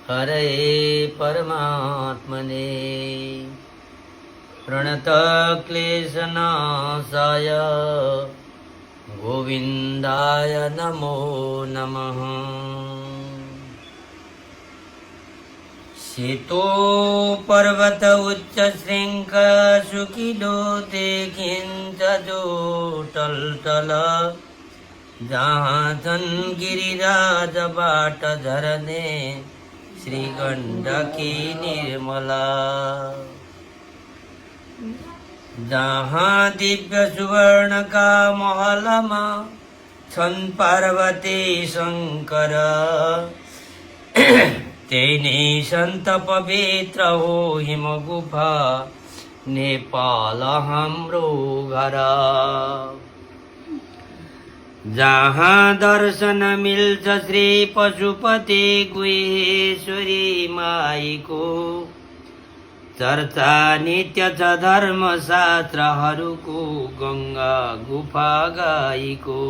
हरे परमात्मने प्रणत क्लेशनाशाय गोविंदाय नमो नमः। शीतो पर्वत उच्च श्रृंख सुखिलो देखिन्छ जो टलटल, जहाँ छन् गिरिराजबाट झरने श्री गण्डकी निर्मला, जहाँ दिव्य सुवर्ण का महलमा छन् पार्वती शंकर, तेनी संत पवित्र हो हिम गुफा नेपाल हाम्रो घर, जहाँ दर्शन मिल्छ श्री पशुपति गुहेश्वरी माईको, चर्चा नित्य छ धर्मशास्त्रहरूको गंगा गुफा गाईको।